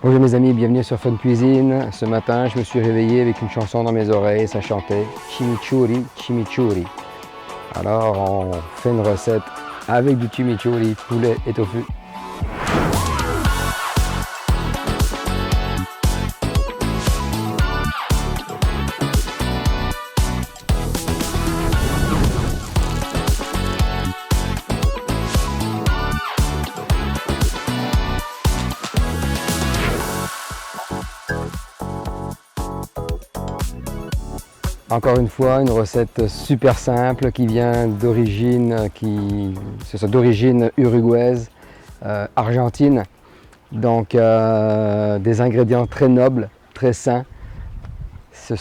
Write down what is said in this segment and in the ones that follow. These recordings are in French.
Bonjour mes amis, bienvenue sur Fun Cuisine. Ce matin, je me suis réveillé avec une chanson dans mes oreilles, ça chantait Chimichurri, Chimichurri. Alors, on fait une recette avec du chimichurri, poulet et tofu. Encore une fois, une recette super simple qui vient d'origine, uruguaise, argentine. Donc des ingrédients très nobles, très sains. C'est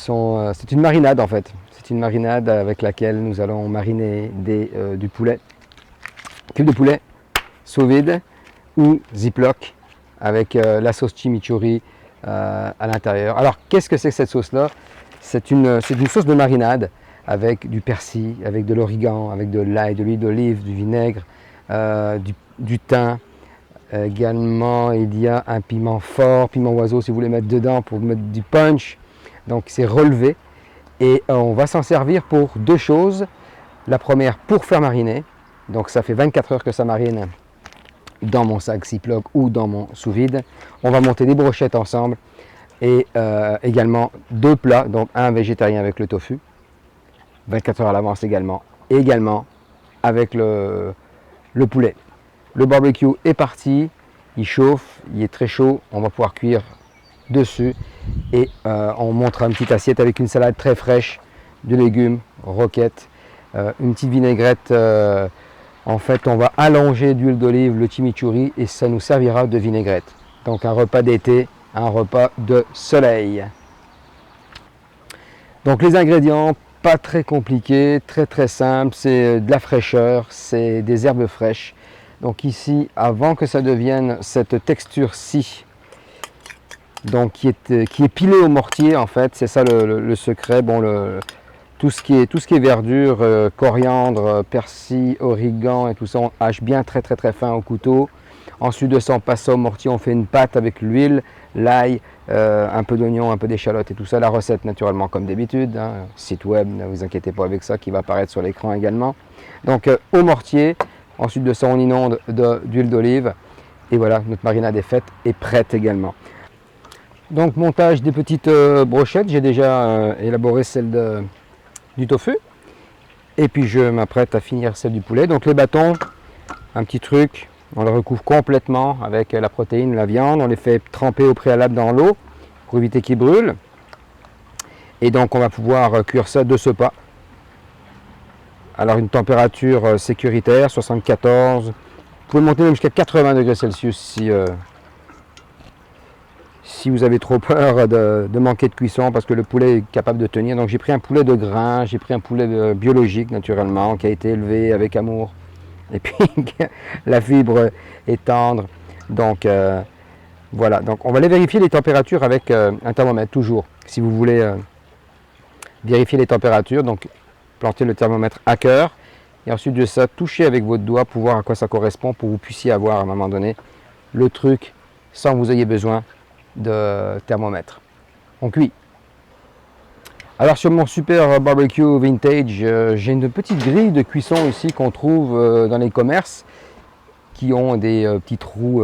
une marinade en fait. C'est une marinade avec laquelle nous allons mariner du poulet. Cube de poulet sous vide ou ziploc avec la sauce chimichurri à l'intérieur. Alors qu'est-ce que c'est que cette sauce-là? C'est une sauce de marinade avec du persil, avec de l'origan, avec de l'ail, de l'huile d'olive, du vinaigre, du thym. Également, il y a un piment fort, piment oiseau si vous voulez mettre dedans pour mettre du punch. Donc c'est relevé et on va s'en servir pour deux choses. La première pour faire mariner. Donc ça fait 24 heures que ça marine dans mon sac Ziploc ou dans mon sous-vide. On va monter des brochettes ensemble. Et également deux plats, donc un végétarien avec le tofu, 24 heures à l'avance également, et également avec le poulet. Le barbecue est parti, il chauffe, il est très chaud, on va pouvoir cuire dessus et on montre une petite assiette avec une salade très fraîche, de légumes, roquettes, une petite vinaigrette. En fait, on va allonger d'huile d'olive le chimichurri et ça nous servira de vinaigrette. Donc un repas d'été, un repas de soleil. Donc les ingrédients, pas très compliqués, très simple, c'est de la fraîcheur, c'est des herbes fraîches. Donc ici, avant que ça devienne cette texture-ci, donc qui est pilée au mortier en fait, c'est ça le secret. Bon, tout ce qui est verdure, coriandre, persil, origan et tout ça, on hache bien très fin au couteau. Ensuite de ça, on passe ça au mortier, on fait une pâte avec l'huile, l'ail, un peu d'oignon, un peu d'échalote et tout ça. La recette naturellement comme d'habitude, hein, site web, ne vous inquiétez pas avec ça, qui va apparaître sur l'écran également. Donc au mortier, ensuite de ça, on inonde d'huile d'olive. Et voilà, notre marinade est faite et prête également. Donc montage des petites brochettes, j'ai déjà élaboré celle du tofu. Et puis je m'apprête à finir celle du poulet. Donc les bâtons, un petit truc. On les recouvre complètement avec la protéine, la viande. On les fait tremper au préalable dans l'eau pour éviter qu'ils brûlent. Et donc on va pouvoir cuire ça de ce pas. Alors une température sécuritaire, 74. Vous pouvez monter même jusqu'à 80 degrés Celsius si vous avez trop peur de manquer de cuisson parce que le poulet est capable de tenir. Donc j'ai pris un poulet de grain, j'ai pris un poulet biologique naturellement qui a été élevé avec amour. Et puis la fibre est tendre. Donc voilà, donc on va aller vérifier les températures avec un thermomètre toujours. Si vous voulez vérifier les températures, donc plantez le thermomètre à cœur. Et ensuite de ça, touchez avec votre doigt pour voir à quoi ça correspond, pour que vous puissiez avoir à un moment donné le truc sans que vous ayez besoin de thermomètre. On cuit. Alors sur mon super barbecue vintage, j'ai une petite grille de cuisson ici qu'on trouve dans les commerces qui ont des petits trous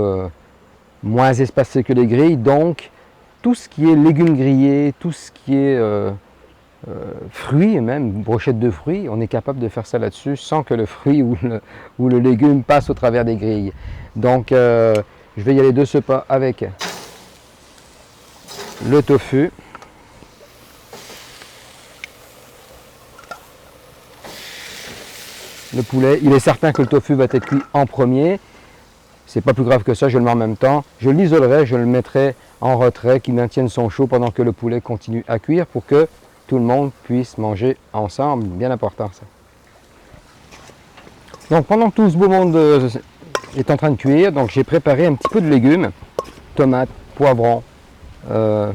moins espacés que les grilles. Donc tout ce qui est légumes grillés, tout ce qui est fruits, même brochettes de fruits, on est capable de faire ça là-dessus sans que le fruit ou le légume passe au travers des grilles. Donc je vais y aller de ce pas avec le tofu. Le poulet, il est certain que le tofu va être cuit en premier. C'est pas plus grave que ça, je le mets en même temps. Je l'isolerai, je le mettrai en retrait, qu'il maintienne son chaud pendant que le poulet continue à cuire pour que tout le monde puisse manger ensemble. Bien important ça. Donc pendant que tout ce beau monde est en train de cuire, donc j'ai préparé un petit peu de légumes, tomates, poivrons,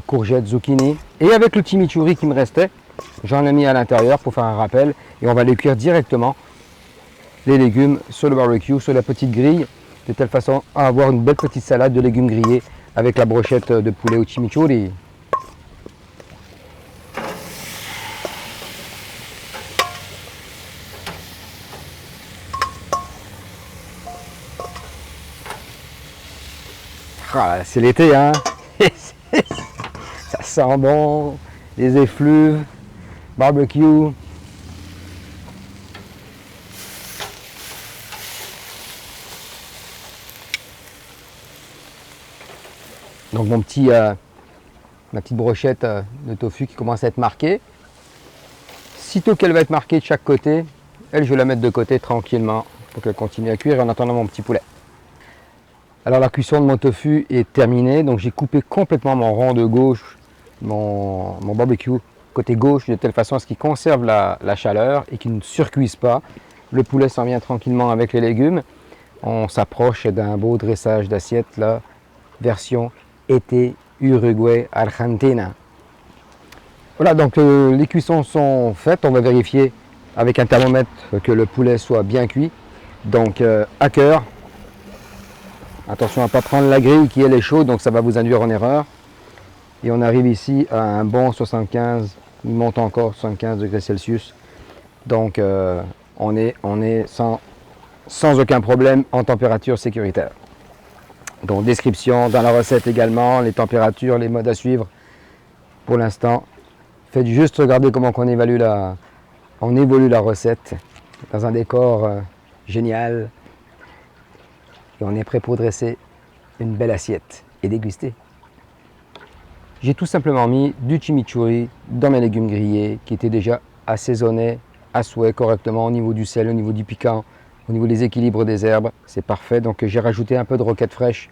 courgettes, zucchini. Et avec le chimichurri qui me restait, j'en ai mis à l'intérieur pour faire un rappel et on va les cuire directement. Les légumes sur le barbecue, sur la petite grille, de telle façon à avoir une belle petite salade de légumes grillés avec la brochette de poulet au chimichurri. Ah, c'est l'été, hein. Ça sent bon, les effluves, barbecue. Donc ma petite brochette de tofu qui commence à être marquée. Sitôt qu'elle va être marquée de chaque côté, elle, je vais la mettre de côté tranquillement pour qu'elle continue à cuire en attendant mon petit poulet. Alors la cuisson de mon tofu est terminée, donc j'ai coupé complètement mon rond de gauche, mon barbecue côté gauche, de telle façon à ce qu'il conserve la chaleur et qu'il ne surcuise pas. Le poulet s'en vient tranquillement avec les légumes. On s'approche d'un beau dressage d'assiette, là, version été Uruguay Argentina. Voilà, donc les cuissons sont faites. On va vérifier avec un thermomètre que le poulet soit bien cuit. Donc à cœur. Attention à ne pas prendre la grille qui elle est chaude, donc ça va vous induire en erreur. Et on arrive ici à un bon 75, il monte encore 75 degrés Celsius. Donc on est sans aucun problème en température sécuritaire. Donc description dans la recette également, les températures, les modes à suivre. Pour l'instant, faites juste regarder comment on évolue la recette dans un décor génial. Et on est prêt pour dresser une belle assiette et déguster. J'ai tout simplement mis du chimichurri dans mes légumes grillés qui étaient déjà assaisonnés à souhait correctement au niveau du sel, au niveau du piquant, au niveau des équilibres des herbes. C'est parfait. Donc j'ai rajouté un peu de roquette fraîche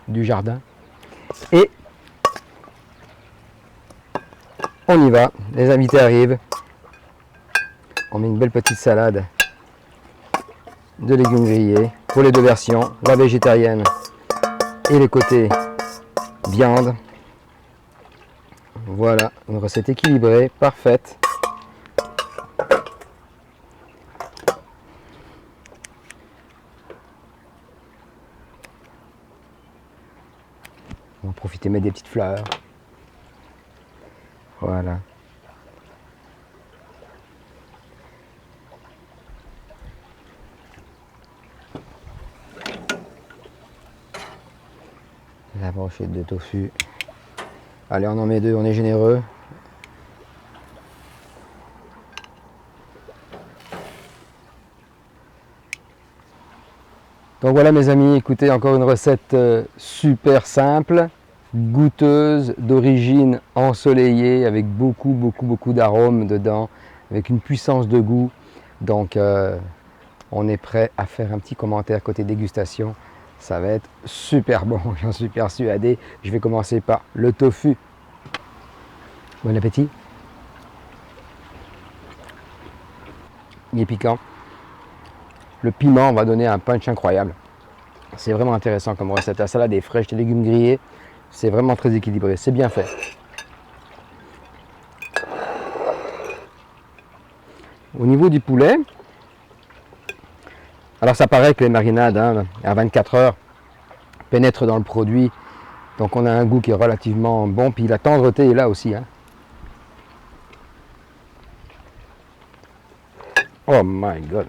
du jardin. Et on y va. Les invités arrivent. On met une belle petite salade de légumes grillés pour les deux versions, la végétarienne et les côtés viande. Voilà, une recette équilibrée, parfaite. On va profiter de mettre des petites fleurs. Voilà. La brochette de tofu. Allez, on en met deux, on est généreux. Donc voilà mes amis, écoutez, encore une recette super simple, goûteuse, d'origine ensoleillée, avec beaucoup d'arômes dedans, avec une puissance de goût. Donc on est prêt à faire un petit commentaire côté dégustation. Ça va être super bon, j'en suis persuadé. Je vais commencer par le tofu. Bon appétit. Il est piquant. Le piment va donner un punch incroyable. C'est vraiment intéressant comme recette. La salade est fraîche, les légumes grillés. C'est vraiment très équilibré. C'est bien fait. Au niveau du poulet, alors ça paraît que les marinades à 24 heures pénètrent dans le produit. Donc on a un goût qui est relativement bon. Puis la tendreté est là aussi. Oh my god.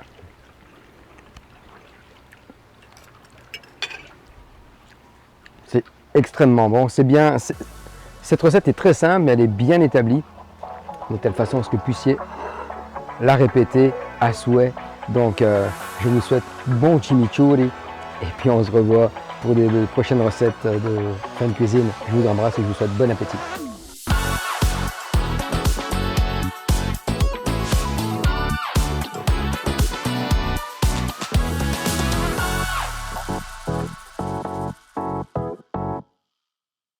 C'est extrêmement bon. C'est bien. Cette recette est très simple, mais elle est bien établie. De telle façon à ce que vous puissiez la répéter à souhait. Donc je vous souhaite bon chimichurri et puis on se revoit pour de prochaines recettes de fin de cuisine. Je vous embrasse et je vous souhaite bon appétit.